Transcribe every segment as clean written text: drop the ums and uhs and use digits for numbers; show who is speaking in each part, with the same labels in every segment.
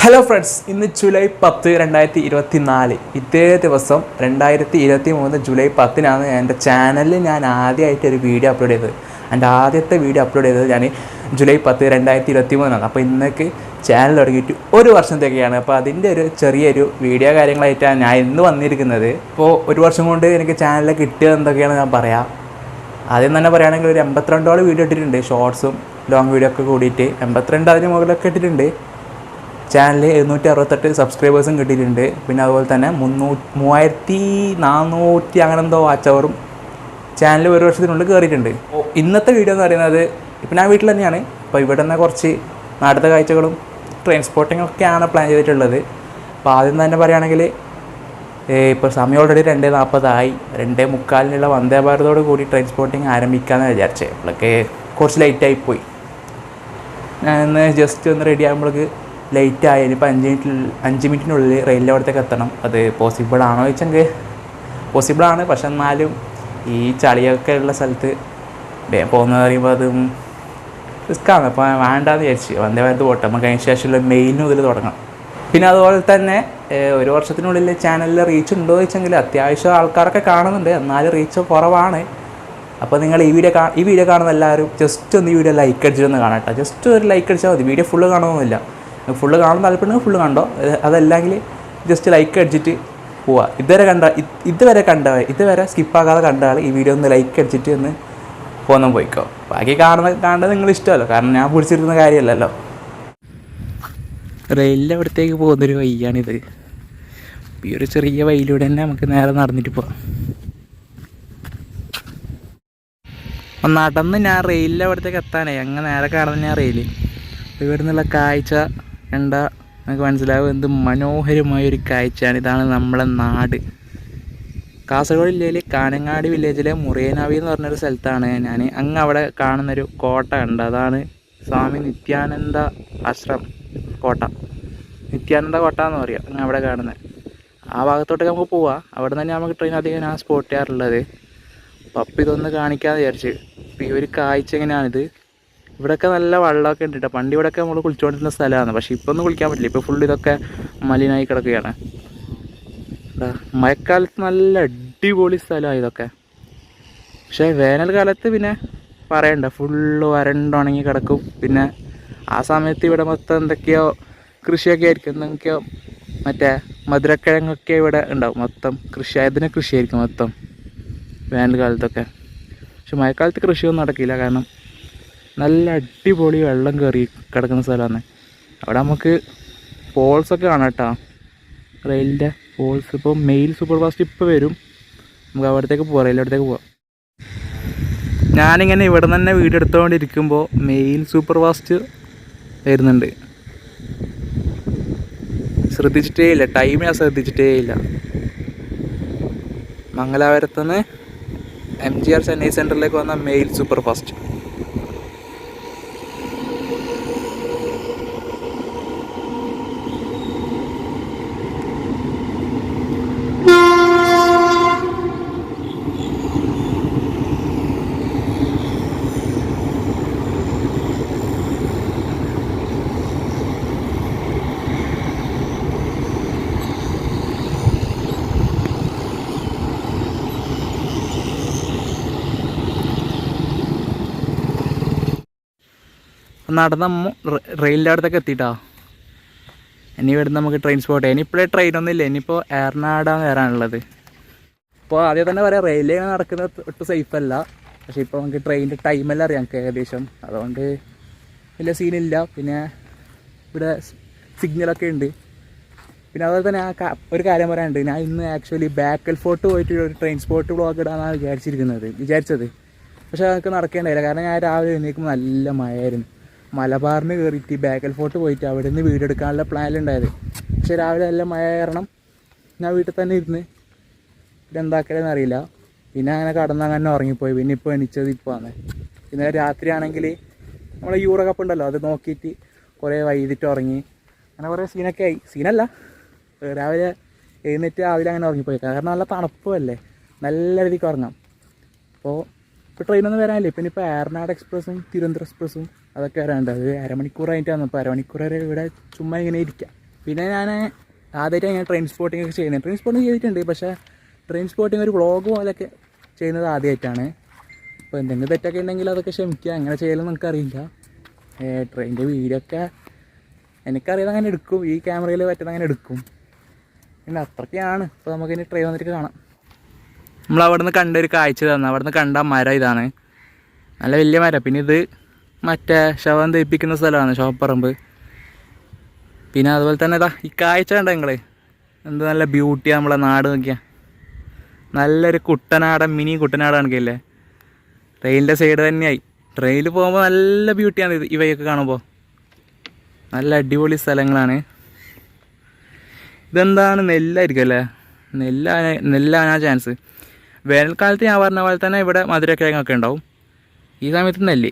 Speaker 1: Hello friends, ഇന്ന് July 10 2024. ഇതേ ദിവസം 2023 ജൂലൈ 10-നാണ് എൻ്റെ ചാനലിൽ ഞാൻ ആദ്യമായിട്ട് ഒരു വീഡിയോ അപ്ലോഡ് ചെയ്തത്. എൻ്റെ ആദ്യത്തെ വീഡിയോ അപ്ലോഡ് ചെയ്തത് ഞാൻ ജൂലൈ 10 2023. അപ്പോൾ ഇന്നേക്ക് ചാനൽ തുടങ്ങിയിട്ട് ഒരു വർഷത്തേക്കാണ്. അപ്പോൾ അതിൻ്റെ ഒരു ചെറിയൊരു വീഡിയോ കാര്യങ്ങളായിട്ടാണ് ഞാൻ ഇന്ന് വന്നിരിക്കുന്നത്. ഇപ്പോൾ ഒരു വർഷം കൊണ്ട് എനിക്ക് ചാനലിൽ കിട്ടിയത് എന്തൊക്കെയാണ് ഞാൻ പറയാം. ആദ്യം തന്നെ പറയുകയാണെങ്കിൽ ഒരു 82 വീഡിയോ ഇട്ടിട്ടുണ്ട്. ഷോർട്സും ലോങ് വീഡിയോ ഒക്കെ കൂടിയിട്ട് 82 അതിന് മുകളിലൊക്കെ ഇട്ടിട്ടുണ്ട്. ചാനലിൽ 768 സബ്സ്ക്രൈബേഴ്സും കിട്ടിയിട്ടുണ്ട്. പിന്നെ അതുപോലെ തന്നെ 3400 അങ്ങനെ എന്തോ വാച്ച് അവറും ചാനൽ ഒരു വർഷത്തിനുള്ളിൽ കയറിയിട്ടുണ്ട്. ഇന്നത്തെ വീഡിയോ എന്ന് പറയുന്നത്, ഇപ്പം ഞാൻ വീട്ടിൽ തന്നെയാണ്. അപ്പോൾ ഇവിടെ നിന്ന് കുറച്ച് നാടത്തെ കാഴ്ചകളും ട്രാൻസ്പോർട്ടിങ്ങും ഒക്കെയാണ് പ്ലാൻ ചെയ്തിട്ടുള്ളത്. അപ്പോൾ ആദ്യം തന്നെ പറയുകയാണെങ്കിൽ, ഇപ്പോൾ സമയം ഓൾറെഡി 2:40 2:45 വന്ദേ ഭാരതോട് കൂടി ട്രാൻസ്പോർട്ടിങ് ആരംഭിക്കാമെന്ന് വിചാരിച്ചത്. അപ്പോഴൊക്കെ കുറച്ച് ലേറ്റായിപ്പോയി. ഞാൻ ഇന്ന് ജസ്റ്റ് ഒന്ന് റെഡി ആകുമ്പോഴേക്ക് ലേറ്റ് ആയാലും ഇപ്പോൾ 5 മിനിറ്റിനുള്ളിൽ റെയിലിൻ്റെ അവിടത്തേക്ക് എത്തണം. അത് പോസിബിൾ ആണോ ചോദിച്ചെങ്കിൽ പോസിബിളാണ്. പക്ഷെ എന്നാലും ഈ ചളിയൊക്കെ ഉള്ള സ്ഥലത്ത് പോകുന്നത് പറയുമ്പോൾ അതും റിസ്ക്കാണ്. അപ്പോൾ വേണ്ടാന്ന് വിചാരിച്ച് വന്ദേ ഭാരത് പോട്ടെ, നമുക്ക് അതിന് ശേഷമുള്ള മെയിൻ മുതൽ തുടങ്ങാം. പിന്നെ അതുപോലെ തന്നെ ഒരു വർഷത്തിനുള്ളിൽ ചാനലിൽ റീച്ച് ഉണ്ടോ ചോദിച്ചെങ്കിൽ അത്യാവശ്യം ആൾക്കാരൊക്കെ കാണുന്നുണ്ട്, എന്നാലും റീച്ച് കുറവാണ്. അപ്പോൾ നിങ്ങൾ ഈ വീഡിയോ കാണുന്ന എല്ലാവരും ജസ്റ്റ് ഒന്ന് ഈ വീഡിയോ ലൈക്ക് അടിച്ചിട്ടൊന്ന് കാണാം കേട്ടോ. ജസ്റ്റ് ഒരു ലൈക്ക് അടിച്ചാൽ മതി. Video full കാണുമൊന്നുമില്ല. ഫുള്ള് കാണാൻ താല്പര്യമുണ്ടെങ്കിൽ ഫുള്ള് കണ്ടോ, അതല്ലെങ്കിൽ ജസ്റ്റ് ലൈക്ക് അടിച്ചിട്ട് പോവുക. ഇതുവരെ സ്കിപ്പാകാതെ കണ്ട ആൾ ഈ വീഡിയോ ഒന്ന് ലൈക്ക് അടിച്ചിട്ട് ഒന്ന് പോകാൻ പോയിക്കോ. ബാക്കി കാണുന്നത് നിങ്ങൾ ഇഷ്ടമല്ലോ, കാരണം ഞാൻ പിടിച്ചിരുന്ന കാര്യമല്ലല്ലോ. റെയിലിൻ്റെ അവിടത്തേക്ക് പോകുന്നൊരു വഴിയാണിത്. ഈ ഒരു ചെറിയ വഴിയിലൂടെ തന്നെ നമുക്ക് നേരെ നടന്നിട്ട് പോവാം. നടന്ന് ഞാൻ റെയിലിൻ്റെ അവിടത്തേക്ക് എത്താനായി. അങ്ങനെ നേരെ കാണുന്ന ഞാൻ റെയിൽ. ഇവിടെ നിന്നുള്ള കാഴ്ച കണ്ടാൽ നമുക്ക് മനസ്സിലാവും എന്ത് മനോഹരമായൊരു കാഴ്ചയാണ്. ഇതാണ് നമ്മളെ നാട്. കാസർഗോഡ് ജില്ലയിൽ കാനങ്ങാടി വില്ലേജിലെ മുറിയനാവി എന്ന് പറഞ്ഞൊരു സ്ഥലത്താണ് ഞാൻ. അങ്ങ് അവിടെ കാണുന്നൊരു കോട്ട ഉണ്ട്. അതാണ് സ്വാമി നിത്യാനന്ദ ആശ്രമം കോട്ട. നിത്യാനന്ദ കോട്ട എന്ന് പറയാം അങ്ങ് അവിടെ കാണുന്നത്. ആ ഭാഗത്തോട്ടൊക്കെ നമുക്ക് പോവാം. അവിടെ തന്നെ നമുക്ക് ട്രെയിൻ അധികം ഞാൻ സ്പോട്ട് ചെയ്യാറുള്ളത്. അപ്പം ഇതൊന്ന് കാണിക്കാമെന്ന് വിചാരിച്ച്. അപ്പോൾ ഈ ഒരു കാഴ്ച എങ്ങനെയാണിത്. ഇവിടെയൊക്കെ നല്ല വെള്ളമൊക്കെ ഉണ്ട് കേട്ടോ. പണ്ട് ഇവിടെയൊക്കെ നമ്മൾ കുളിച്ചുകൊണ്ടിരുന്ന സ്ഥലമാണ്. പക്ഷേ ഇപ്പോൾ ഒന്നും കുളിക്കാൻ പറ്റില്ല. ഇപ്പോൾ ഫുള്ള് ഇതൊക്കെ മലിനമായി കിടക്കുകയാണ്. മഴക്കാലത്ത് നല്ല അടിപൊളി സ്ഥലമാണ് ഇതൊക്കെ. പക്ഷേ വേനൽക്കാലത്ത് പിന്നെ പറയണ്ട, ഫുള്ള് വരണ്ടുണങ്ങി കിടക്കും. പിന്നെ ആ സമയത്ത് ഇവിടെ മൊത്തം എന്തൊക്കെയോ കൃഷിയൊക്കെ ആയിരിക്കും. എന്തൊക്കെയോ മറ്റേ മധുരക്കിഴങ്ങൊക്കെ ഇവിടെ ഉണ്ടാവും. മൊത്തം കൃഷിയായിരിക്കും മൊത്തം വേനൽക്കാലത്തൊക്കെ. പക്ഷെ മഴക്കാലത്ത് കൃഷിയൊന്നും നടക്കില്ല, കാരണം നല്ല അടിപൊളി വെള്ളം കയറി കിടക്കുന്ന സ്ഥലമാണ്. അവിടെ നമുക്ക് ഫോൾസൊക്കെ കാണാം കേട്ടോ, റെയിലിൻ്റെ ഫോൾസ്. ഇപ്പോൾ മെയിൽ സൂപ്പർ ഫാസ്റ്റ് ഇപ്പോൾ വരും. നമുക്ക് അവിടത്തേക്ക് പോവാം, റെയിലിൻ്റെ അടുത്തേക്ക് പോവാം. ഞാനിങ്ങനെ ഇവിടെ നിന്ന് തന്നെ വീഡിയോ എടുത്തുകൊണ്ടിരിക്കുമ്പോൾ മെയിൽ സൂപ്പർ ഫാസ്റ്റ് വരുന്നുണ്ട്. ശ്രദ്ധിച്ചിട്ടേ ഇല്ല, ടൈം ഞാൻ ശ്രദ്ധിച്ചിട്ടേ ഇല്ല. മംഗലാപുരത്തുനിന്ന് MGR ചെന്നൈ സെൻറ്ററിലേക്ക് വന്ന മെയിൽ സൂപ്പർ ഫാസ്റ്റ്. നടന്ന റെയിലിൻ്റെ അടുത്തൊക്കെ എത്തിയിട്ടാ. ഇനി ഇവിടുന്ന് നമുക്ക് ട്രെയിൻ സ്പോട്ട്. ഇനിയിപ്പോഴേ ട്രെയിനൊന്നും ഇല്ല, ഇനിയിപ്പോൾ ഏറനാടാണ് വരാനുള്ളത്. ഇപ്പോൾ ആദ്യം തന്നെ പറയാം, റെയിലേ നടക്കുന്നത് ഒട്ടും സേഫല്ല. പക്ഷേ ഇപ്പോൾ നമുക്ക് ട്രെയിനിൻ്റെ ടൈമെല്ലാം അറിയാം നമുക്ക് ഏകദേശം. അതുകൊണ്ട് വലിയ സീനില്ല. പിന്നെ ഇവിടെ സിഗ്നലൊക്കെ ഉണ്ട്. പിന്നെ അതുപോലെ തന്നെ ഒരു കാര്യം പറയാനുണ്ട്. ഞാൻ ഇന്ന് ആക്ച്വലി ബേക്കൽ ഫോർട്ട് പോയിട്ട് ഒരു ട്രെയിൻ സ്പോട്ട് വ്ളോഗ് ഇടാനാണ് വിചാരിച്ചത്. പക്ഷേ അതൊക്കെ നടക്കേണ്ടായില്ല, കാരണം ഞാൻ രാവിലെ എഴുന്നേൽക്കുമ്പോൾ നല്ല മഴയായിരുന്നു. മലബാറിന് കയറിയിട്ട് ബേക്കൽ ഫോർട്ട് പോയിട്ട് അവിടെ നിന്ന് വീഡിയോ എടുക്കാനുള്ള പ്ലാനിലുണ്ടായത്. പക്ഷേ രാവിലെ നല്ല മഴ കാരണം ഞാൻ വീട്ടിൽ തന്നെ ഇരുന്ന് പിന്നെ എന്താക്കലെന്ന് അറിയില്ല. പിന്നെ അങ്ങനെ കടന്നങ്ങനെ ഉറങ്ങിപ്പോയി. പിന്നെ ഇപ്പോൾ എണീച്ചത് ഇപ്പോൾ ആണ്. പിന്നെ രാത്രിയാണെങ്കിൽ നമ്മളെ യൂറോ കപ്പ് ഉണ്ടല്ലോ, അത് നോക്കിയിട്ട് കുറേ വൈകിട്ട് ഉറങ്ങി. അങ്ങനെ കുറേ സീനൊക്കെ ആയി. സീനല്ല, രാവിലെ എഴുന്നേറ്റ് രാവിലെ അങ്ങനെ ഉറങ്ങിപ്പോയി. കാരണം നല്ല തണുപ്പല്ലേ, നല്ല രീതിക്ക് ഉറങ്ങാം. ഇപ്പോൾ ട്രെയിനൊന്നും വരാനില്ല. പിന്നെ ഇപ്പോൾ ഏറനാട് എക്സ്പ്രസ്സും തിരുവനന്തപുരം എക്സ്പ്രസ്സും അതൊക്കെ വരാനുണ്ട്. അത് അരമണിക്കൂറായിട്ടാണ്. ഇപ്പോൾ അരമണിക്കൂർ വരെ ഇവിടെ ചുമ്മാ ഇങ്ങനെ ഇരിക്കാം. പിന്നെ ഞാൻ ആദ്യമായിട്ട് ഞാൻ ട്രെയിൻ സ്പോട്ടിംഗ് ഒക്കെ ചെയ്യുന്നത്. ട്രെയിൻ സ്പോട്ടിംഗ് ചെയ്തിട്ടുണ്ട്, പക്ഷേ ട്രെയിൻ സ്പോട്ടിംഗ് ഒരു വ്ളോഗ് പോലെയൊക്കെ ചെയ്യുന്നത് ആദ്യമായിട്ടാണ്. അപ്പോൾ എന്തെങ്കിലും തെറ്റൊക്കെ ഉണ്ടെങ്കിൽ അതൊക്കെ ക്ഷമിക്കുക. അങ്ങനെ ചെയ്യലൊന്നും നമുക്കറിയില്ല. ട്രെയിനിൻ്റെ വീഡിയോ ഒക്കെ എനിക്കറിയാതെ അങ്ങനെ എടുക്കും, ഈ ക്യാമറയിൽ പറ്റുന്ന അങ്ങനെ എടുക്കും. പിന്നെ അത്രയ്ക്കാണ്. ഇപ്പോൾ നമുക്കിനി ട്രെയിൻ വന്നിട്ട് കാണാം. നമ്മളവിടെ നിന്ന് കണ്ടൊരു കാഴ്ച തന്നെ, അവിടെ നിന്ന് കണ്ട മരം ഇതാണ്, നല്ല വലിയ മരം. പിന്നെ ഇത് മറ്റേ ശവം തേപ്പിക്കുന്ന സ്ഥലമാണ്, ശവപ്പറമ്പ്. പിന്നെ അതുപോലെ തന്നെ ഇതാ ഈ കാഴ്ച കണ്ട നിങ്ങൾ, എന്ത് നല്ല ബ്യൂട്ടിയാണ് നമ്മളെ നാട്. നോക്കിയാൽ നല്ലൊരു കുട്ടനാടൻ, മിനി കുട്ടനാട് കണക്കില്ലേ. ട്രെയിനിൻ്റെ സൈഡ് തന്നെയായി. ട്രെയിനിൽ പോകുമ്പോൾ നല്ല ബ്യൂട്ടിയാണ് ഇത്. ഇവയൊക്കെ കാണുമ്പോൾ നല്ല അടിപൊളി സ്ഥലങ്ങളാണ്. ഇതെന്താണ്, നെല്ലായിരിക്കും അല്ലേ? നെല്ലാണ് ചാൻസ്. വേനൽക്കാലത്ത് ഞാൻ പറഞ്ഞ പോലെ തന്നെ ഇവിടെ മധുരക്കിഴങ്ങൊക്കെ ഉണ്ടാവും. ഈ സമയത്ത് നെല്ല്.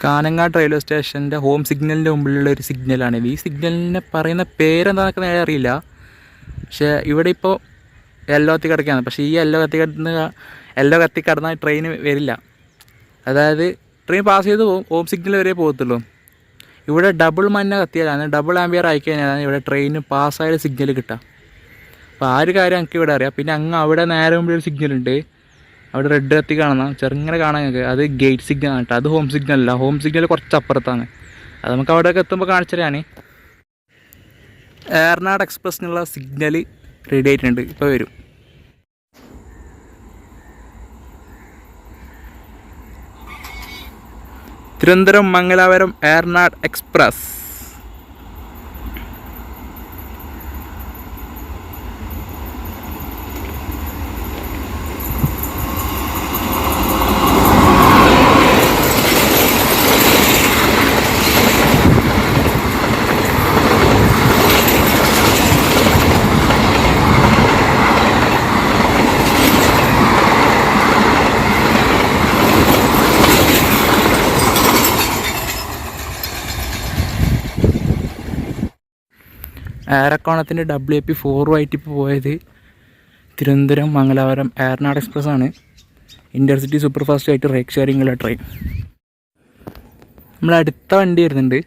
Speaker 1: കാനങ്ങാട് റെയിൽവേ സ്റ്റേഷൻ്റെ ഹോം സിഗ്നലിൻ്റെ മുമ്പിലുള്ള ഒരു സിഗ്നലാണിത്. ഈ സിഗ്നലിനെ പറയുന്ന പേരെന്താണെന്നൊക്കെ നേരെ അറിയില്ല. പക്ഷേ ഇവിടെ ഇപ്പോൾ യെല്ലോ കത്തി കിടക്കുകയാണ്. പക്ഷേ ഈ യെല്ലോ കത്തി കടന്നാൽ ട്രെയിൻ വരില്ല. അതായത് ട്രെയിൻ പാസ് ചെയ്ത് പോകും, ഹോം സിഗ്നൽ വരെ പോകത്തുള്ളൂ. ഇവിടെ ഡബിൾ മഞ്ഞ കത്തിയാലാണ്, ഡബിൾ ആംബിയർ ആയിക്കഴിഞ്ഞാലാണ് ഇവിടെ ട്രെയിന് പാസ്സായ സിഗ്നൽ കിട്ടുക. അപ്പോൾ ആ ഒരു കാര്യം എനിക്ക് ഇവിടെ അറിയാം. പിന്നെ അങ്ങ് അവിടെ നേരെ മുമ്പിൽ ഒരു സിഗ്നലുണ്ട്, അവിടെ റെഡ് കത്തി കാണുന്ന ചെറുങ്ങനെ കാണാൻ ഞങ്ങൾക്ക്. അത് ഗേറ്റ് സിഗ്നൽ ആണ് കേട്ടോ, അത് ഹോം സിഗ്നൽ അല്ല. ഹോം സിഗ്നൽ കുറച്ച് അപ്പുറത്താണ്. അത് നമുക്ക് അവിടെയൊക്കെ എത്തുമ്പോൾ കാണിച്ചതാണ്. ഏർനാട് എക്സ്പ്രസ്സിനുള്ള സിഗ്നൽ റെഡി ആയിട്ടുണ്ട്, ഇപ്പോൾ വരും. തിരുവനന്തപുരം മംഗലാപുരം ഏർനാട് എക്സ്പ്രസ്. ഏറക്കോണത്തിൻ്റെ WP4 ഇപ്പോൾ പോയത് തിരുവനന്തപുരം മംഗലാപുരം ഏർനാട് എക്സ്പ്രസ് ആണ്. ഇൻ്റർസിറ്റി സൂപ്പർ ഫാസ്റ്റ് ആയിട്ട് റേക്ക് ഷെയറിങ്ങുള്ള ട്രെയിൻ. നമ്മളടുത്ത വണ്ടി വരുന്നുണ്ട്,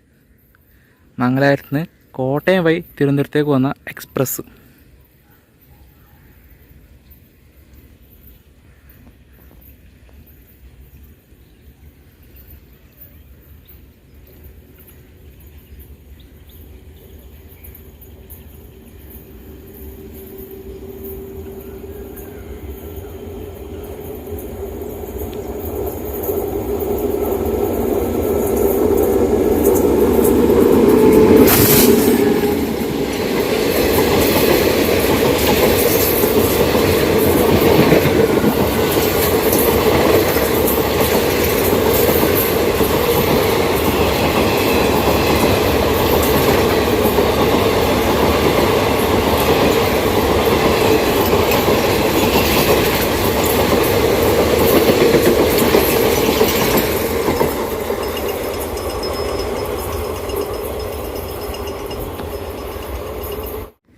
Speaker 1: മംഗലാപുരത്ത് നിന്ന് കോട്ടയം വഴി തിരുവനന്തപുരത്തേക്ക് പോകുന്ന എക്സ്പ്രസ്.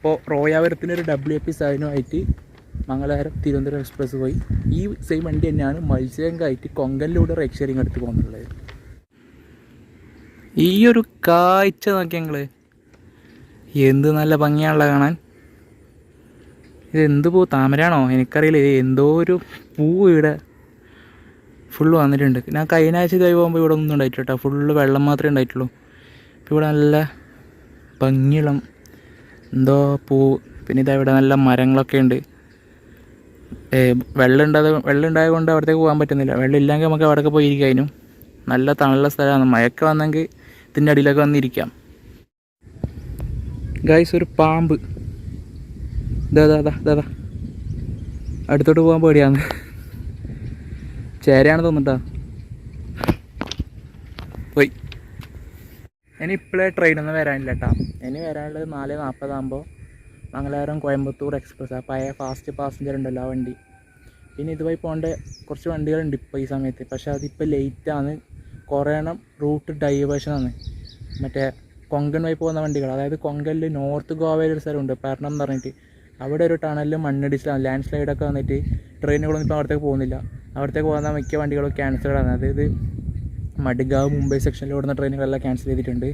Speaker 1: അപ്പോൾ റോയാപുരത്തിനൊരു WP7 മംഗലാപുരം തിരുവനന്തപുരം എക്സ്പ്രസ് പോയി. ഈ സെയിം വണ്ടി തന്നെയാണ് മത്സ്യങ്കമായിട്ട് കൊങ്കലിലൂടെ റേക്ക് ഷെയറിങ് എടുത്ത് പോകുന്നുള്ളത്. ഈ ഒരു കാഴ്ച നോക്കിയ ഞങ്ങൾ, എന്ത് നല്ല ഭംഗിയാണല്ലോ കാണാൻ. ഇതെന്ത് പൂ, താമരയാണോ എനിക്കറിയില്ല. ഇത് എന്തോ ഒരു പൂ ഇവിടെ ഫുള്ള് വന്നിട്ടുണ്ട്. ഞാൻ കഴിഞ്ഞ ആഴ്ച ഇതായി പോകുമ്പോൾ ഇവിടെ ഒന്നും ഉണ്ടായിട്ടില്ല കേട്ടോ, ഫുള്ള് വെള്ളം മാത്രമേ ഉണ്ടായിട്ടുള്ളൂ. ഇപ്പോൾ ഇവിടെ നല്ല ഭംഗിയുള്ള എന്തോ പൂ. പിന്നെ ഇതവിടെ നല്ല മരങ്ങളൊക്കെ ഉണ്ട്. വെള്ളം ഉണ്ടായത് കൊണ്ട് അവിടത്തേക്ക് പോകാൻ പറ്റുന്നില്ല. വെള്ളം ഇല്ലെങ്കിൽ നമുക്ക് അവിടെയൊക്കെ പോയിരിക്കാനും. നല്ല തണുള്ള സ്ഥലമാണ്. മഴയൊക്കെ വന്നെങ്കിൽ ഇതിൻ്റെ അടിയിലൊക്കെ വന്നിരിക്കാം. ഗൈസ്, ഒരു പാമ്പ് ദാ അടുത്തോട്ട് പോകാൻ പേടിയാണ്. ചേരയാണ് തോന്നിട്ടാ പോയി. ഇനി ഇപ്പോഴേ ട്രെയിനൊന്നും വരാനില്ല കേട്ടോ. ഇനി വരാനുള്ളത് 4:40 ആകുമ്പോൾ മംഗലാപുരം കോയമ്പത്തൂർ എക്സ്പ്രസ്, ആ പഴയ ഫാസ്റ്റ് പാസഞ്ചർ ഉണ്ടല്ലോ ആ വണ്ടി. പിന്നെ ഇതുവഴി പോകേണ്ട കുറച്ച് വണ്ടികളുണ്ട് ഇപ്പോൾ ഈ സമയത്ത്. പക്ഷേ അതിപ്പോൾ ലേറ്റാണ്. കുറേണം റൂട്ട് ഡൈവേഷനാണ്. മറ്റേ കൊങ്കൺ വഴി പോകുന്ന വണ്ടികൾ. അതായത് കൊങ്കലിൽ നോർത്ത് ഗോവയിലൊരു സ്ഥലമുണ്ട്, പെർണം എന്ന് പറഞ്ഞിട്ട്. അവിടെ ഒരു ടണലിൽ മണ്ണിടിച്ചിലാണ്, ലാൻഡ് സ്ലൈഡൊക്കെ വന്നിട്ട് ട്രെയിനുകളൊന്നും ഇപ്പോൾ അവിടത്തേക്ക് പോകുന്നില്ല. അവിടത്തേക്ക് പോകുന്ന മിക്ക വണ്ടികളും ക്യാൻസൽഡാണ്. അതായത് മഡ്ഗാവ് മുംബൈ സെക്ഷനിൽ ഓടുന്ന ട്രെയിനുകളെല്ലാം ക്യാൻസൽ ചെയ്തിട്ടുണ്ട്.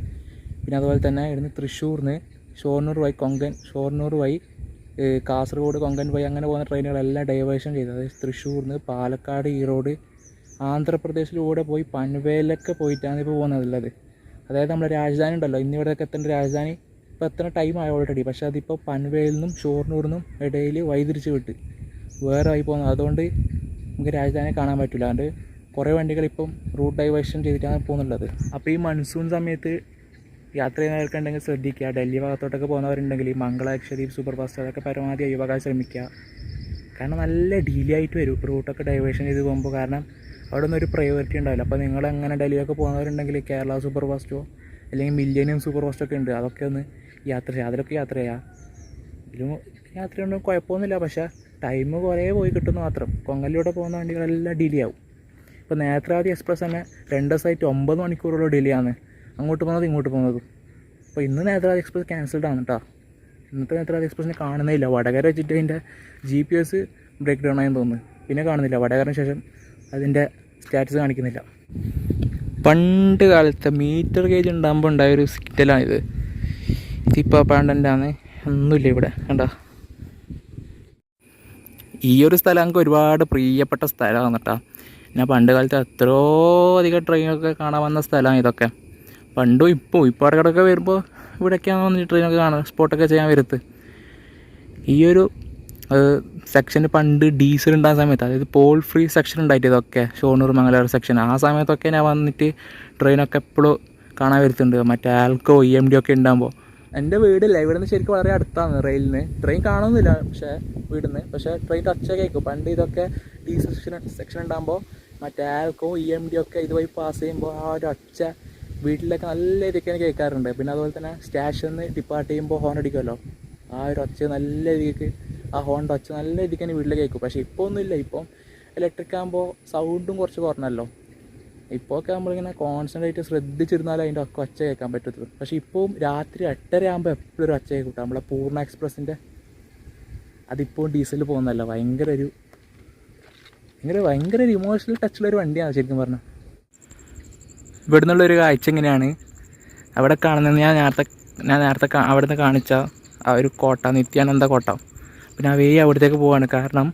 Speaker 1: പിന്നെ അതുപോലെ തന്നെ ഇവിടുന്ന് തൃശ്ശൂർന്ന് ഷൊർണൂർ വഴി ഷൊർണൂർ വഴി കാസർഗോഡ് കൊങ്കൺ വഴി അങ്ങനെ പോകുന്ന ട്രെയിനുകളെല്ലാം ഡൈവേർഷൻ ചെയ്തത്. അതായത് തൃശ്ശൂർന്ന് പാലക്കാട്, ഈറോഡ്, ആന്ധ്രാപ്രദേശിലൂടെ പോയി പൻവേലൊക്കെ പോയിട്ടാണ് ഇപ്പോൾ പോകുന്നത്. അതായത് നമ്മുടെ രാജധാനി ഉണ്ടല്ലോ, ഇന്നിവിടെയൊക്കെ എത്തേണ്ട രാജധാനി ഇപ്പോൾ എത്ര ടൈം ആയി ഓൾറെഡി. പക്ഷേ അതിപ്പോൾ പൻവേലിൽ നിന്നും ഷൊർണൂരിൽ നിന്നും ഇടയിൽ വഴിതിരിച്ച് വിട്ട് വേറെ ആയി പോകുന്നത്. അതുകൊണ്ട് നമുക്ക് രാജധാനിയെ കാണാൻ പറ്റില്ല. അതുകൊണ്ട് കുറേ വണ്ടികൾ ഇപ്പം റൂട്ട് ഡൈവേർഷൻ ചെയ്തിട്ടാണ് പോകുന്നുള്ളത്. അപ്പോൾ ഈ മൺസൂൺ സമയത്ത് യാത്ര ചെയ്യുന്നവർക്ക് ഉണ്ടെങ്കിൽ ശ്രദ്ധിക്കുക. ഡൽഹി ഭാഗത്തോട്ടൊക്കെ പോകുന്നവരുണ്ടെങ്കിൽ ഈ മംഗള, ലക്ഷദ്വീപ് സൂപ്പർ ഫാസ്റ്റ് അതൊക്കെ പരമാവധി ഒഴിവാക്കാൻ ശ്രമിക്കുക. കാരണം നല്ല ഡിലേ ആയിട്ട് വരും റൂട്ടൊക്കെ ഡൈവേർഷൻ ചെയ്ത് പോകുമ്പോൾ. കാരണം അവിടെ ഒന്നും ഒരു പ്രയോറിറ്റി ഉണ്ടാവില്ല. അപ്പോൾ നിങ്ങളെങ്ങനെ ഡൽഹിയൊക്കെ പോകുന്നവരുണ്ടെങ്കിൽ കേരള സൂപ്പർ ഫാസ്റ്റോ അല്ലെങ്കിൽ മില്ലേനിയം സൂപ്പർ ഫാസ്റ്റോ ഒക്കെ ഉണ്ട്, അതൊക്കെ ഒന്ന് യാത്ര ചെയ്യുക. അതിലൊക്കെ യാത്ര ചെയ്യുക. ഇതിലും യാത്ര കൊണ്ടൊന്നും കുഴപ്പമൊന്നുമില്ല, പക്ഷേ ടൈം കുറേ പോയി കിട്ടുന്നു മാത്രം. കൊങ്കലിലൂടെ പോകുന്ന വണ്ടികളെല്ലാം ഡിലേ ആവും. ഇപ്പോൾ നേത്രാവതി എക്സ്പ്രസ് തന്നെ 2 ദിവസമായിട്ട് 9 മണിക്കൂറുള്ള ഡിലേ ആണ്, അങ്ങോട്ട് പോകുന്നത് ഇങ്ങോട്ട് പോകുന്നതും. അപ്പോൾ ഇന്ന് നേത്രാവതി എക്സ്പ്രസ് ക്യാൻസൽഡ് ആണ് കേട്ടോ. ഇന്നത്തെ നേത്രാവതി എക്സ്പ്രസ്സിനെ കാണുന്നില്ല. വടകര വെച്ചിട്ട് അതിൻ്റെ GPS ബ്രേക്ക് ഡൗൺ ആയെന്ന് തോന്നുന്നു. പിന്നെ കാണുന്നില്ല. വടകരന് ശേഷം അതിൻ്റെ സ്റ്റാറ്റസ് കാണിക്കുന്നില്ല. പണ്ട് കാലത്തെ മീറ്റർ ഗേജ് ഉണ്ടാകുമ്പോൾ ഉണ്ടായൊരു സിഗ്നലാണിത്. ഇതിപ്പോൾ അപ്പാണ്ടൻ്റാണ്, ഒന്നുമില്ല ഇവിടെ. കണ്ടോ, ഈ ഒരു സ്ഥലം നമുക്ക് ഒരുപാട് പ്രിയപ്പെട്ട സ്ഥലമാണ് കേട്ടോ. ഞാൻ പണ്ട് കാലത്ത് എത്രയോ അധികം ട്രെയിനൊക്കെ കാണാൻ വന്ന സ്ഥലമാണ് ഇതൊക്കെ. പണ്ടും ഇപ്പോൾ ഇടയ്ക്കിടയ്ക്ക് വരുമ്പോൾ ഇവിടെയൊക്കെയാണ് വന്നിട്ട് ട്രെയിനൊക്കെ കാണുക, സ്പോട്ടൊക്കെ ചെയ്യാൻ വരുത്ത്. ഈ ഒരു സെക്ഷന് പണ്ട് ഡീസൽ ഉണ്ടാകുന്ന സമയത്ത്, അതായത് പോൾ ഫ്രീ സെക്ഷൻ ഉണ്ടായിട്ട് ഇതൊക്കെ ഷൊർണൂർ മംഗലാപുരം സെക്ഷൻ, ആ സമയത്തൊക്കെ ഞാൻ വന്നിട്ട് ട്രെയിനൊക്കെ എപ്പോഴും കാണാൻ വരുത്തുണ്ട്. മറ്റേ ആൽക്കോ EMD ഒക്കെ ഉണ്ടാകുമ്പോൾ. എൻ്റെ വീടില്ല, ഇവിടെ നിന്ന് ശരിക്കും വളരെ അടുത്താണ് റെയിലിന്. ട്രെയിൻ കാണുന്നില്ല പക്ഷേ വീടിൽ നിന്ന്, പക്ഷേ ട്രെയിൻ ഒച്ച കേൾക്കും. പണ്ട് ഇതൊക്കെ ഡീസൽ സെക്ഷൻ ഉണ്ടാകുമ്പോൾ മറ്റേ ആൽക്കോ EMD ഒക്കെ ഇതുവഴി പാസ് ചെയ്യുമ്പോൾ ആ ഒരു ഒച്ച വീട്ടിലൊക്കെ നല്ല രീതിക്ക് കേൾക്കാറുണ്ട്. പിന്നെ അതുപോലെ തന്നെ സ്റ്റേഷനിൽ നിന്ന് ഡിപ്പാർട്ട് ചെയ്യുമ്പോൾ ഹോൺ അടിക്കുമല്ലോ, ആ ഒരു ഒച്ച നല്ല രീതിക്ക്, ആ ഹോണിൻ്റെ ഒച്ച നല്ല രീതിക്ക് തന്നെ വീട്ടിൽ കേൾക്കും. പക്ഷേ ഇപ്പോൾ ഒന്നുമില്ല. ഇപ്പം ഇലക്ട്രിക് ആകുമ്പോൾ സൗണ്ടും കുറച്ച് കുറഞ്ഞല്ലോ. ഇപ്പോൾ ഒക്കെ നമ്മളിങ്ങനെ കോൺസെൻട്രേറ്റ് ശ്രദ്ധിച്ചിരുന്നാലും അതിൻ്റെ ഒക്കെ ഒച്ച കേൾക്കാൻ പറ്റത്തുള്ളൂ. പക്ഷേ ഇപ്പോൾ രാത്രി 8:30 ആകുമ്പോൾ എപ്പോഴും ഒരു ഒച്ച കേൾക്കും. നമ്മളെ പൂർണ്ണ എക്സ്പ്രസിൻ്റെ അതിപ്പോൾ ഡീസലിൽ പോകുന്നതല്ല. ഭയങ്കര ഒരു ഇമോഷണൽ ടച്ചുള്ളൊരു വണ്ടിയാണ് ശരിക്കും പറഞ്ഞാൽ. ഇവിടെ നിന്നുള്ളൊരു കാഴ്ച എങ്ങനെയാണ് അവിടെ കാണുന്നത്. ഞാൻ നേരത്തെ അവിടെ നിന്ന് കാണിച്ച ആ ഒരു കോട്ട, നിത്യാനന്ദ കോട്ട. പിന്നെ ആ അവിടത്തേക്ക് പോവാണ്. കാരണം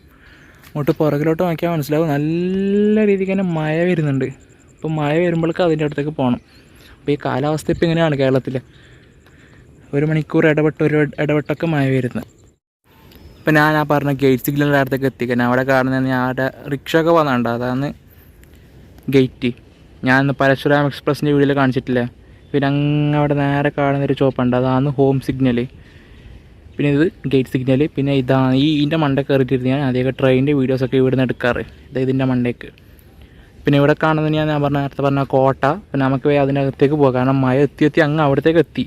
Speaker 1: അങ്ങോട്ട് പുറകിലോട്ട് നോക്കിയാൽ മനസ്സിലാവും നല്ല രീതിക്ക് തന്നെ മഴ വരുന്നുണ്ട്. അപ്പോൾ മഴ വരുമ്പോഴേക്ക് അതിൻ്റെ അടുത്തേക്ക് പോകണം. അപ്പോൾ ഈ കാലാവസ്ഥ ഇപ്പോൾ ഇങ്ങനെയാണ് കേരളത്തിൽ, 1 മണിക്കൂർ ഇടവിട്ടൊക്കെ മഴ വരുന്നത്. ഇപ്പം ഞാൻ ആ പറഞ്ഞ ഗേറ്റ് സിഗ്നലിൻ്റെ അടുത്തേക്ക് എത്തിക്കാൻ അവിടെ കാണുന്നത് ഞാൻ അവിടെ റിക്ഷ ഒക്കെ പോകുന്നുണ്ട്, അതാണ് ഗേറ്റ്. ഞാൻ ഇന്ന് പരശുരാം എക്സ്പ്രസിൻ്റെ വീഡിയോയിൽ കാണിച്ചിട്ടില്ലേ. പിന്നെ അവിടെ നേരെ കാണുന്നൊരു ചോപ്പുണ്ട്, അതാണ് ഹോം സിഗ്നൽ. പിന്നെ ഇത് ഗേറ്റ് സിഗ്നൽ. പിന്നെ ഇതാണ് ഇതിൻ്റെ മണ്ടേ കയറിയിട്ടിരുന്ന് ഞാൻ ആദ്യമൊക്കെ ട്രെയിനിൻ്റെ വീഡിയോസൊക്കെ ഇവിടെ നിന്ന് എടുക്കാറ്, ഇതിൻ്റെ മണ്ടേക്ക്. പിന്നെ ഇവിടെ കാണുന്നത് ഞാൻ നേരത്തെ പറഞ്ഞ കോട്ട. പിന്നെ നമുക്ക് അതിനകത്തേക്ക് പോകാം, കാരണം മഴ എത്തി അങ്ങ് അവിടത്തേക്ക് എത്തി.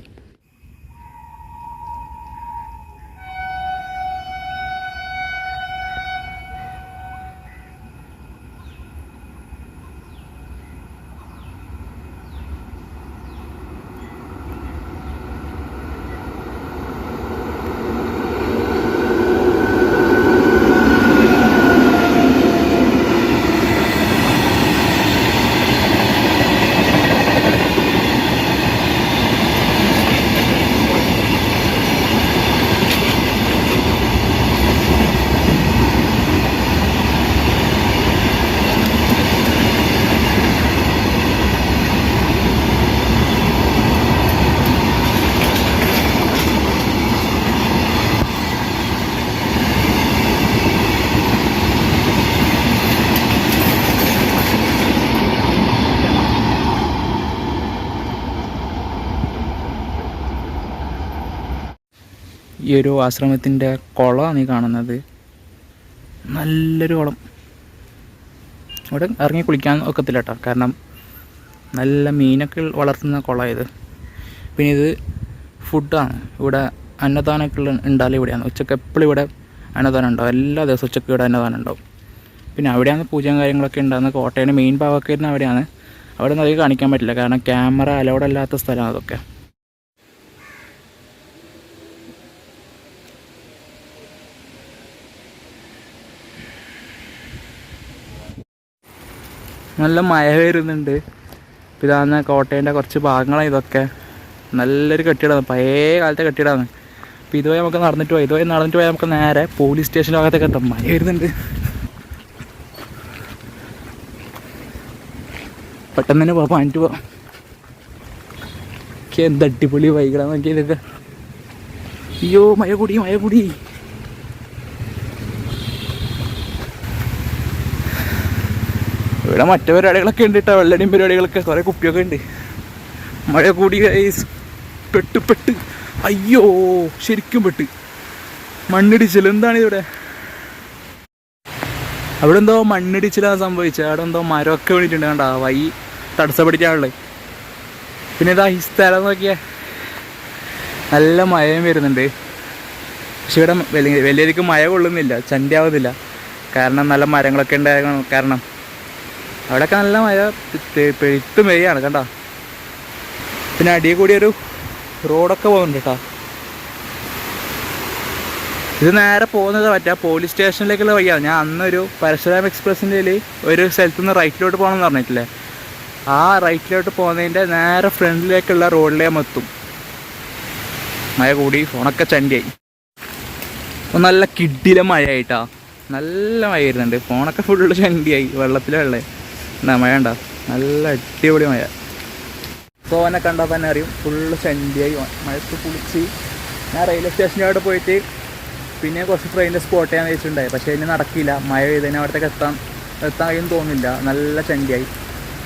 Speaker 1: ഈ ഒരു ആശ്രമത്തിൻ്റെ കുളമാണ് ഈ കാണുന്നത്. നല്ലൊരു കുളം. ഇവിടെ ഇറങ്ങി കുളിക്കാൻ ഒക്കത്തില്ല കേട്ടോ, കാരണം നല്ല മീനൊക്കെ വളർത്തുന്ന കുളമാണ്. പിന്നെ ഇത് ഫുഡാണ്. ഇവിടെ അന്നദാനമൊക്കെ ഉണ്ടാലും ഇവിടെയാണ്. ഉച്ചക്ക് എപ്പോഴും ഇവിടെ അന്നദാനം ഉണ്ടാവും. എല്ലാ ദിവസവും ഉച്ചക്ക് ഇവിടെ അന്നദാനം ഉണ്ടാവും. പിന്നെ അവിടെയാണ് പൂജയും കാര്യങ്ങളൊക്കെ ഉണ്ടാകുന്നത്. കോട്ടയുടെ മെയിൻ ഭാഗമൊക്കെ ഇരുന്ന് അവിടെയാണ്. അവിടെ നിന്ന് അധികം കാണിക്കാൻ പറ്റില്ല, കാരണം ക്യാമറ അലൗഡ് അല്ലാത്ത സ്ഥലമാണ് അതൊക്കെ. നല്ല മഴ വരുന്നുണ്ട്. ഇതാകുന്ന കോട്ടയൻ്റെ കുറച്ച് ഭാഗങ്ങളാണ് ഇതൊക്കെ. നല്ലൊരു കെട്ടിടമാണ്, പഴയ കാലത്തെ കെട്ടിടമാണ്. അപ്പോൾ ഇതുവരെ നമുക്ക് നടന്നിട്ട് പോയാൽ നമുക്ക് നേരെ പോലീസ് സ്റ്റേഷൻ ഭാഗത്തേക്ക് എത്താം. മഴ വരുന്നുണ്ട്, പെട്ടെന്ന് തന്നെ പോകാം, പാനിട്ട് പോവാം. എന്ത് അടിപൊളി വൈകിടാന്ന് നോക്കിയാൽ ഇതൊക്കെ. അയ്യോ മഴ കൂടി. ഇവിടെ മറ്റു പരിപാടികളൊക്കെ ഉണ്ട് കേട്ടോ, വെള്ളടിയും പരിപാടികളൊക്കെ, കുറേ കുപ്പിയൊക്കെ ഉണ്ട്. മഴ കൂടി പെട്ട് അയ്യോ ശരിക്കും പെട്ട് മണ്ണിടിച്ചിൽ. എന്താണ് ഇവിടെ? അവിടെ എന്തോ മണ്ണിടിച്ചിലാണ് സംഭവിച്ചത്. അവിടെ എന്തോ മരമൊക്കെ വീണിട്ടുണ്ട് കണ്ടോ, വൈ തടസ്സപ്പെടുത്തിയാണുള്ളത്. പിന്നെ ഇതാ ഈ സ്ഥലം നോക്കിയാൽ നല്ല മഴയും വരുന്നുണ്ട്. പക്ഷെ ഇവിടെ വലിയധികം മഴ കൊള്ളുന്നില്ല, ചണ്ടിയാവുന്നില്ല. കാരണം നല്ല മരങ്ങളൊക്കെ ഉണ്ടായ കാരണം അവിടെയൊക്കെ നല്ല മഴ പെഴുത്ത് മെയ്യാണ് കണ്ടോ. പിന്നെ അടിയിൽ കൂടി ഒരു റോഡൊക്കെ പോകുന്നുണ്ട് കേട്ടോ. ഇത് നേരെ പോകുന്നത് മറ്റേ പോലീസ് സ്റ്റേഷനിലേക്കുള്ള വഴിയാണ്. ഞാൻ അന്നൊരു പരശുരാം എക്സ്പ്രസിൻ്റെ ഒരു സ്ഥലത്തു നിന്ന് റൈറ്റിലോട്ട് പോകണമെന്ന് പറഞ്ഞിട്ടില്ലേ, ആ റൈറ്റിലോട്ട് പോകുന്നതിൻ്റെ നേരെ ഫ്രണ്ടിലേക്കുള്ള റോഡിലേക്ക് എത്തും. മഴ കൂടി ഫോണൊക്കെ ചണ്ടിയായി. അപ്പോൾ നല്ല കിഡിലെ മഴയായിട്ടാ, നല്ല മഴ വരുന്നുണ്ട്. ഫോണൊക്കെ ഫുള്ള് ചണ്ടിയായി, വെള്ളത്തിലുള്ള മഴ ഉണ്ടോ, നല്ല അടിപൊളി മഴ. ഫോനെ കണ്ടാൽ തന്നെ അറിയും ഫുള്ള് ചണ്ടിയായി, മഴത്ത് കുളിച്ച്. ഞാൻ റെയിൽവേ സ്റ്റേഷനിലോട്ട് പോയിട്ട് പിന്നെ കുറച്ച് ട്രെയിനിൻ്റെ സ്പോട്ട് ചെയ്യാൻ വെച്ചിട്ടുണ്ടായി. പക്ഷേ ഇനി നടക്കില്ല, മഴ പെയ്തതിന് അവിടത്തേക്ക് എത്താൻ കഴിയുമെന്ന് തോന്നുന്നില്ല, നല്ല ചണ്ടിയായി.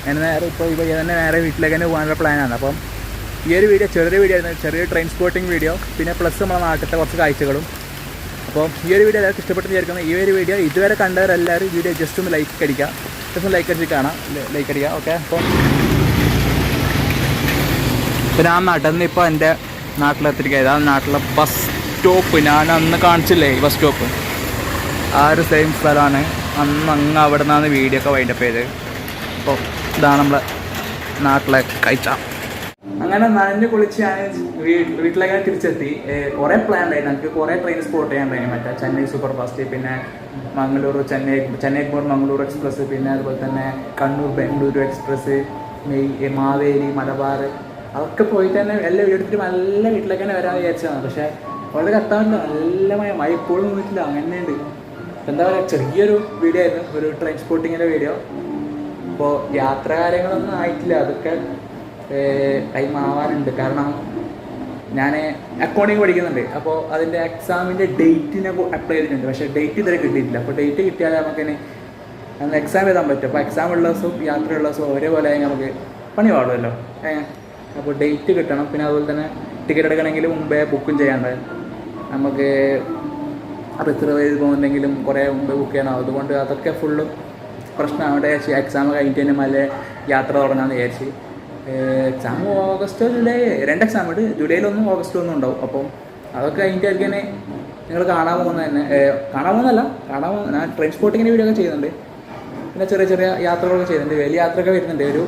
Speaker 1: ഞാൻ നേരെ ഇപ്പോൾ തന്നെ നേരെ വീട്ടിലേക്ക് തന്നെ പോകാനുള്ള പ്ലാനാണ്. അപ്പം ഈ ഒരു വീഡിയോ ചെറിയൊരു വീഡിയോ ആയിരുന്നു, ചെറിയൊരു ട്രെയിൻ സ്പോട്ടിങ് വീഡിയോ, പിന്നെ പ്ലസ് നമ്മുടെ നാട്ടിലത്തെ കുറച്ച് കാഴ്ചകളും. അപ്പോൾ ഈ ഒരു വീഡിയോ എല്ലാവർക്കും ഇഷ്ടപ്പെട്ട് വിചാരിക്കുന്നത്. ഈ ഒരു വീഡിയോ ഇതുവരെ കണ്ടവരെല്ലാവരും വീഡിയോ ജസ്റ്റ് ഒന്ന് ലൈക്ക് അടിക്കുക, ലൈക്ക് അടിക്കുക. ഓക്കെ, അപ്പോൾ പിന്നെ ആ നടന്നിപ്പോൾ എൻ്റെ നാട്ടിലെത്തിരിക്കുക. ഇതാണ് നാട്ടിലെ ബസ് സ്റ്റോപ്പ്. ഞാൻ അന്ന് കാണിച്ചില്ലേ ഈ ബസ് സ്റ്റോപ്പ്, ആ ഒരു സെയിം സ്ഥലമാണ്. അങ്ങ് അവിടെ നിന്നാണ് വീഡിയോ ഒക്കെ വൈൻഡപ്പ് ചെയ്ത്. അപ്പോൾ ഇതാണ് നമ്മളെ നാട്ടിലെ കാഴ്ച. അങ്ങനെ നനഞ്ഞ് കുളിച്ച് ഞാൻ വീട്ടിലേക്ക് തിരിച്ചെത്തി. കുറേ പ്ലാൻ ഉണ്ടായിരുന്നു എനിക്ക്, കുറേ ട്രെയിൻ സ്പോട്ട് ചെയ്യാനുണ്ടായിരുന്നു. മറ്റേ ചെന്നൈ സൂപ്പർ ഫാസ്റ്റ്, പിന്നെ മംഗളൂരു ചെന്നൈ മംഗളൂരു എക്സ്പ്രസ്, പിന്നെ അതുപോലെ തന്നെ കണ്ണൂർ ബംഗളൂരു എക്സ്പ്രസ്, മാവേലി മലബാർ, അതൊക്കെ പോയിട്ട് തന്നെ എല്ലാം വീടെടുത്തിട്ട് നല്ല വീട്ടിലേക്ക് തന്നെ വരാൻ വിചാരിച്ചതാണ്. പക്ഷേ വളരെ കത്താറുണ്ട്, നല്ല മഴ ഇപ്പോഴും നിന്നിട്ടില്ല, അങ്ങനെയുണ്ട്. എന്താ പറയുക, ചെറിയൊരു വീഡിയോ ആയിരുന്നു, ഒരു ട്രെയിൻ സ്പോട്ടിങ്ങിൻ്റെ വീഡിയോ. അപ്പോൾ യാത്ര കാര്യങ്ങളൊന്നും ആയിട്ടില്ല, അതൊക്കെ ടൈം ആവാനുണ്ട്. കാരണം ഞാൻ അക്കൗണ്ടിങ് പഠിക്കുന്നുണ്ട്. അപ്പോൾ അതിൻ്റെ എക്സാമിൻ്റെ ഡേറ്റിനെ അപ്ലൈ ചെയ്തിട്ടുണ്ട്, പക്ഷേ ഡേറ്റ് ഇതുവരെ കിട്ടിയിട്ടില്ല. അപ്പോൾ ഡേറ്റ് കിട്ടിയാൽ നമുക്കിനി അന്ന് എക്സാം എഴുതാൻ പറ്റും. അപ്പോൾ എക്സാം ഉള്ള ദിവസവും യാത്രയുള്ള ദിവസവും ഒരേപോലെ ആയി നമുക്ക് പണി പാടുമല്ലോ. അപ്പോൾ ഡേറ്റ് കിട്ടണം. പിന്നെ അതുപോലെ തന്നെ ടിക്കറ്റ് എടുക്കണമെങ്കിൽ മുമ്പേ ബുക്കും ചെയ്യാണ്ട്, നമുക്ക് റിസർവ് ചെയ്ത് പോകുന്നുണ്ടെങ്കിലും കുറേ മുമ്പേ ബുക്ക് ചെയ്യണം. അതുകൊണ്ട് അതൊക്കെ ഫുള്ളും പ്രശ്നമാണ്. അവിടെ എക്സാം കഴിഞ്ഞിട്ട് തന്നെ മല യാത്ര തുടങ്ങാമെന്ന് വിചാരിച്ച്. എക്സാം ഓഗസ്റ്റോ ജൂലൈ 2 എക്സാം ഉണ്ട്, ജൂലൈയിലൊന്നും ഓഗസ്റ്റിലൊന്നും ഉണ്ടാവും. അപ്പം അതൊക്കെ കഴിഞ്ഞിട്ടായിരിക്കും നിങ്ങൾ കാണാൻ പോകുന്നതല്ല, ഞാൻ ട്രെയിൻ സ്പോട്ടിങ്ങിൻ്റെ വീഡിയോ ഒക്കെ ചെയ്യുന്നുണ്ട്. പിന്നെ ചെറിയ ചെറിയ യാത്രകളൊക്കെ ചെയ്യുന്നുണ്ട്, വലിയ യാത്രയൊക്കെ വരുന്നുണ്ട്. ഒരു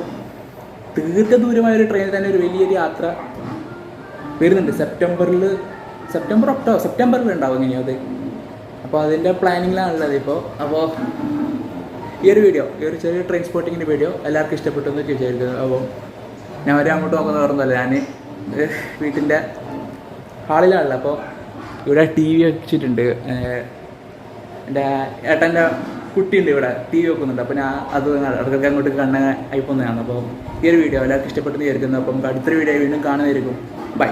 Speaker 1: ദീർഘദൂരമായൊരു ട്രെയിനിൽ തന്നെ ഒരു വലിയൊരു യാത്ര വരുന്നുണ്ട്. സെപ്റ്റംബറിൽ ഉണ്ടാവും ഇങ്ങനെയോ അത്. അപ്പോൾ അതിൻ്റെ പ്ലാനിങ്ങിലാണുള്ളത് ഇപ്പോൾ. അപ്പോൾ ഈ ഒരു ചെറിയ ട്രെയിൻ സ്പോട്ടിങ്ങിൻ്റെ വീഡിയോ എല്ലാവർക്കും ഇഷ്ടപ്പെട്ടു എന്ന് വിചാരിക്കുന്നു. അപ്പോൾ ഞാൻ അങ്ങോട്ട് നോക്കുന്ന ഓർമ്മല്ല, ഞാൻ വീട്ടിൻ്റെ ഹാളിലാണല്ലോ. അപ്പോൾ ഇവിടെ TV വെച്ചിട്ടുണ്ട്, എൻ്റെ ഏട്ടൻ്റെ കുട്ടിയുണ്ട് ഇവിടെ, TV വെക്കുന്നുണ്ട്. അപ്പോൾ ഞാൻ അത് ഇടയ്ക്കൊക്കെ അങ്ങോട്ട് കണ്ണ ആയിപ്പോന്നതാണ്. അപ്പോൾ ഈ ഒരു വീഡിയോ എല്ലാവർക്കും ഇഷ്ടപ്പെട്ടെന്ന് വിചാരിക്കുന്നു. അപ്പം അടുത്തൊരു വീഡിയോ വീണ്ടും കാണുന്നതായിരിക്കും. ബൈ.